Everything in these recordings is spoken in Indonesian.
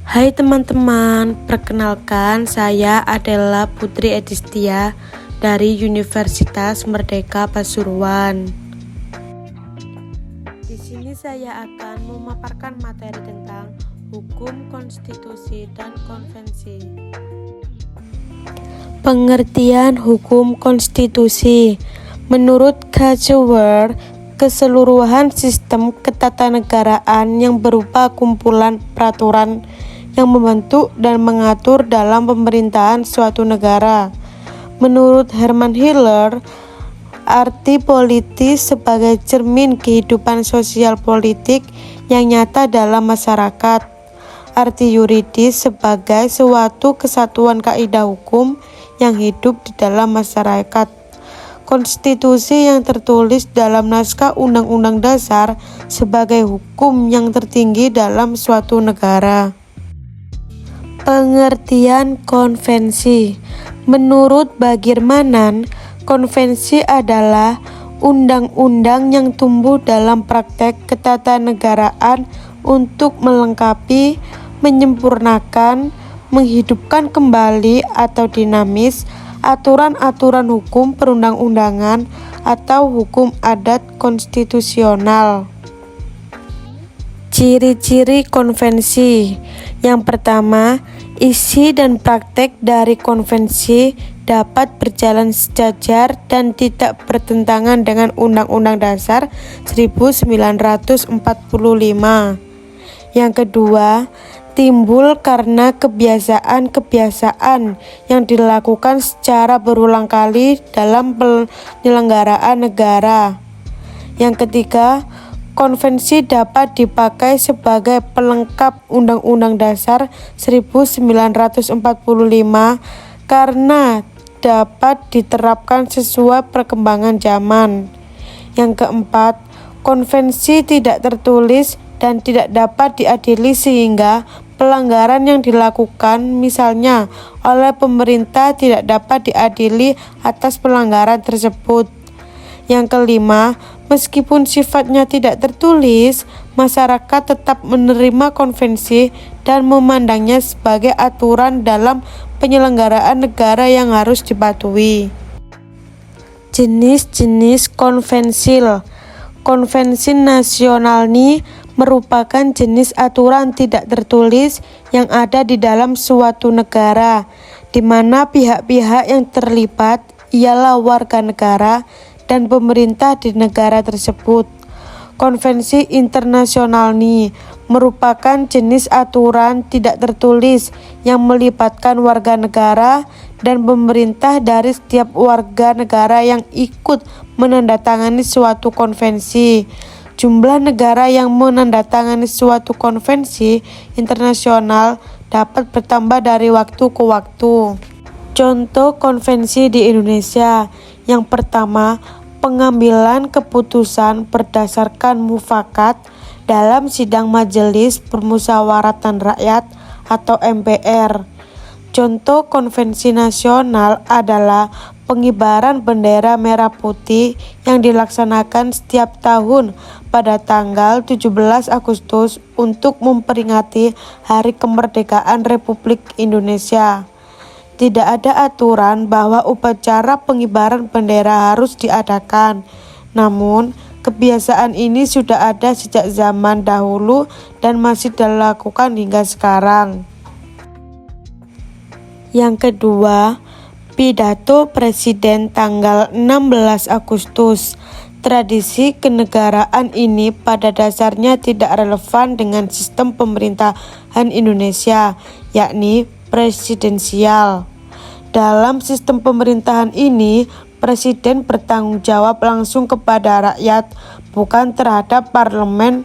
Hai teman-teman, perkenalkan saya adalah Putri Edistia dari Universitas Merdeka Pasuruan. Di sini saya akan memaparkan materi tentang hukum, konstitusi, dan konvensi. Pengertian hukum konstitusi. Menurut Kacewer, keseluruhan sistem ketatanegaraan yang berupa kumpulan peraturan yang membentuk dan mengatur dalam pemerintahan suatu negara. Menurut Hermann Hiller, arti politis sebagai cermin kehidupan sosial politik yang nyata dalam masyarakat. Arti yuridis sebagai suatu kesatuan kaidah hukum yang hidup di dalam masyarakat. Konstitusi yang tertulis dalam naskah Undang-Undang Dasar sebagai hukum yang tertinggi dalam suatu negara. Pengertian konvensi. Menurut Bagirmanan, konvensi adalah undang-undang yang tumbuh dalam praktek ketatanegaraan untuk melengkapi, menyempurnakan, menghidupkan kembali atau dinamis aturan-aturan hukum perundang-undangan atau hukum adat konstitusional. Ciri-ciri konvensi. Yang pertama, isi dan praktek dari konvensi dapat berjalan sejajar dan tidak bertentangan dengan Undang-Undang Dasar 1945. Yang kedua, timbul karena kebiasaan-kebiasaan yang dilakukan secara berulang kali dalam penyelenggaraan negara. Yang ketiga, konvensi dapat dipakai sebagai pelengkap Undang-Undang Dasar 1945 karena dapat diterapkan sesuai perkembangan zaman. Yang keempat, konvensi tidak tertulis dan tidak dapat diadili sehingga pelanggaran yang dilakukan misalnya oleh pemerintah tidak dapat diadili atas pelanggaran tersebut. Yang kelima, meskipun sifatnya tidak tertulis, masyarakat tetap menerima konvensi dan memandangnya sebagai aturan dalam penyelenggaraan negara yang harus dipatuhi. Jenis-jenis konvensil. Konvensi nasional merupakan jenis aturan tidak tertulis yang ada di dalam suatu negara, di mana pihak-pihak yang terlibat ialah warga negara dan pemerintah di negara tersebut. Konvensi internasional merupakan jenis aturan tidak tertulis yang melibatkan warga negara dan pemerintah dari setiap warga negara yang ikut menandatangani suatu konvensi. Jumlah negara yang menandatangani suatu konvensi internasional dapat bertambah dari waktu ke waktu. Contoh konvensi di Indonesia. Yang pertama, pengambilan keputusan berdasarkan mufakat dalam sidang Majelis Permusyawaratan Rakyat atau MPR. Contoh konvensi nasional adalah pengibaran bendera merah putih yang dilaksanakan setiap tahun pada tanggal 17 Agustus untuk memperingati Hari Kemerdekaan Republik Indonesia. Tidak ada aturan bahwa upacara pengibaran bendera harus diadakan. Namun, kebiasaan ini sudah ada sejak zaman dahulu dan masih dilakukan hingga sekarang. Yang kedua, pidato Presiden tanggal 16 Agustus. Tradisi kenegaraan ini pada dasarnya tidak relevan dengan sistem pemerintahan Indonesia, yakni presidensial. Dalam sistem pemerintahan ini, presiden bertanggung jawab langsung kepada rakyat, bukan terhadap parlemen.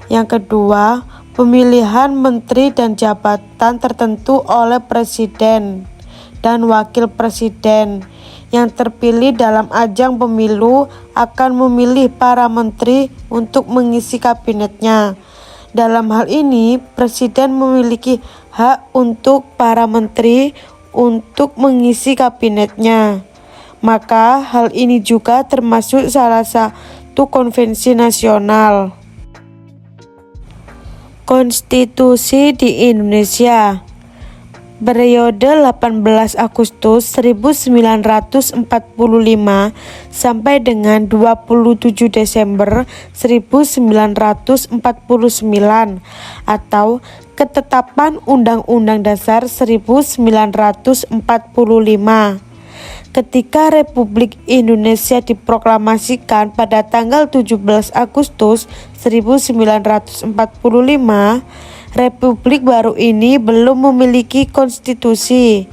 Yang kedua, pemilihan menteri dan jabatan tertentu oleh presiden dan wakil presiden yang terpilih dalam ajang pemilu akan memilih para menteri untuk mengisi kabinetnya. Dalam hal ini, presiden memiliki hak untuk para menteri untuk mengisi kabinetnya. Maka hal ini juga termasuk salah satu konvensi nasional. Konstitusi di Indonesia periode 18 Agustus 1945 sampai dengan 27 Desember 1949 atau Ketetapan Undang-Undang Dasar 1945. Ketika Republik Indonesia diproklamasikan pada tanggal 17 Agustus 1945, Republik baru ini belum memiliki konstitusi.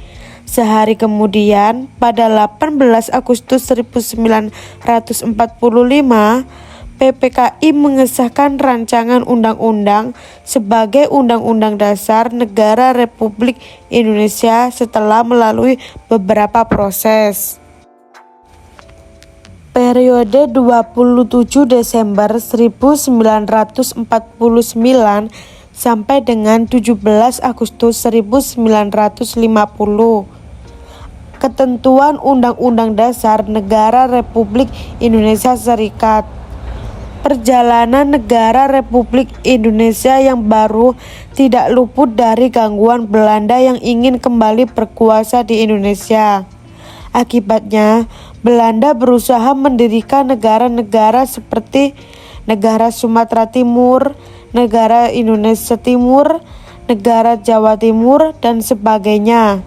Sehari kemudian, pada 18 Agustus 1945, PPKI mengesahkan rancangan undang-undang sebagai Undang-Undang Dasar Negara Republik Indonesia setelah melalui beberapa proses. Periode 27 Desember 1949 sampai dengan 17 Agustus 1950. Ketentuan Undang-Undang Dasar Negara Republik Indonesia Serikat. Perjalanan negara Republik Indonesia yang baru tidak luput dari gangguan Belanda yang ingin kembali berkuasa di Indonesia. Akibatnya, Belanda berusaha mendirikan negara-negara seperti negara Sumatera Timur, negara Indonesia Timur, negara Jawa Timur, dan sebagainya.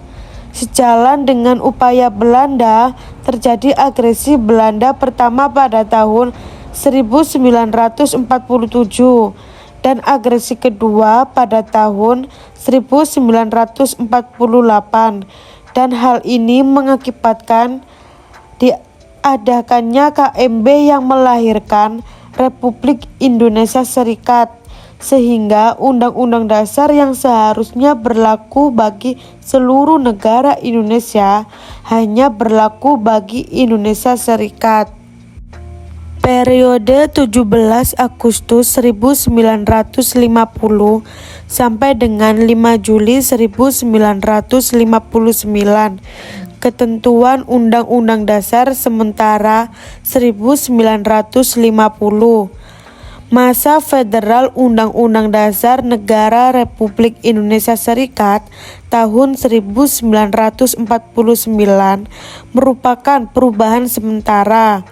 Sejalan dengan upaya Belanda, terjadi agresi Belanda pertama pada tahun 1947 dan agresi kedua pada tahun 1948, dan hal ini mengakibatkan diadakannya KMB yang melahirkan Republik Indonesia Serikat, sehingga Undang-Undang Dasar yang seharusnya berlaku bagi seluruh negara Indonesia hanya berlaku bagi Indonesia Serikat. Periode 17 Agustus 1950 sampai dengan 5 Juli 1959. Ketentuan Undang-Undang Dasar sementara 1950. Masa Federal Undang-Undang Dasar Negara Republik Indonesia Serikat tahun 1949 merupakan perubahan sementara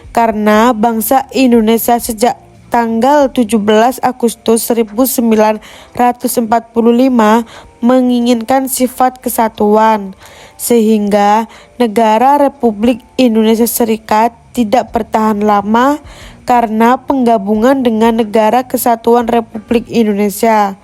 karena bangsa Indonesia sejak tanggal 17 Agustus 1945 menginginkan sifat kesatuan, sehingga negara Republik Indonesia Serikat tidak bertahan lama karena penggabungan dengan Negara Kesatuan Republik Indonesia.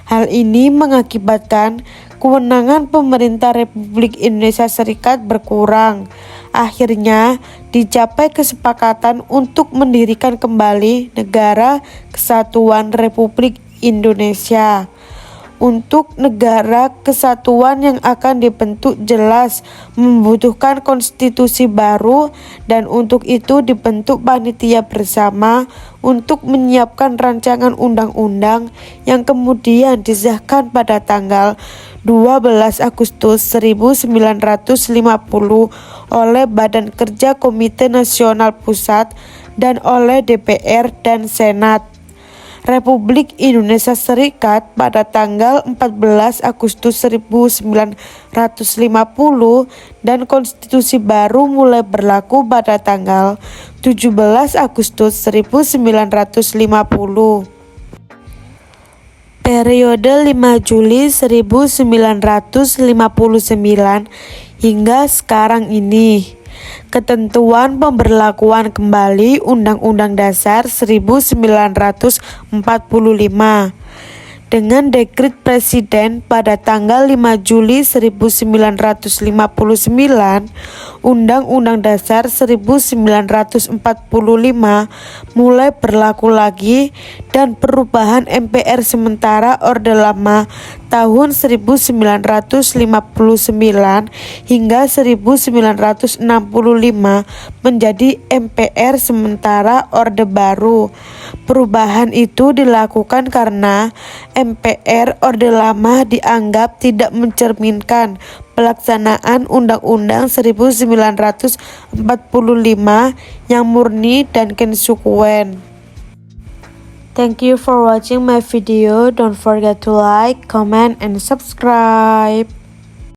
Hal ini mengakibatkan kewenangan pemerintah Republik Indonesia Serikat berkurang. Akhirnya dicapai kesepakatan untuk mendirikan kembali Negara Kesatuan Republik Indonesia. Untuk negara kesatuan yang akan dibentuk jelas membutuhkan konstitusi baru, dan untuk itu dibentuk panitia bersama untuk menyiapkan rancangan undang-undang yang kemudian disahkan pada tanggal 12 Agustus 1950 oleh Badan Kerja Komite Nasional Pusat dan oleh DPR dan Senat Republik Indonesia Serikat pada tanggal 14 Agustus 1950, dan konstitusi baru mulai berlaku pada tanggal 17 Agustus 1950. Periode 5 Juli 1959 hingga sekarang ini. Ketentuan pemberlakuan kembali Undang-Undang Dasar 1945 dengan dekret Presiden pada tanggal 5 Juli 1959, Undang-Undang Dasar 1945 mulai berlaku lagi, dan perubahan MPR sementara Orde Lama tahun 1959 hingga 1965 menjadi MPR sementara Orde Baru. Perubahan itu dilakukan karena MPR Orde Lama dianggap tidak mencerminkan pelaksanaan Undang-Undang 1945 yang murni dan konsekuen. Thank you for watching my video. Don't forget to like, comment, and subscribe.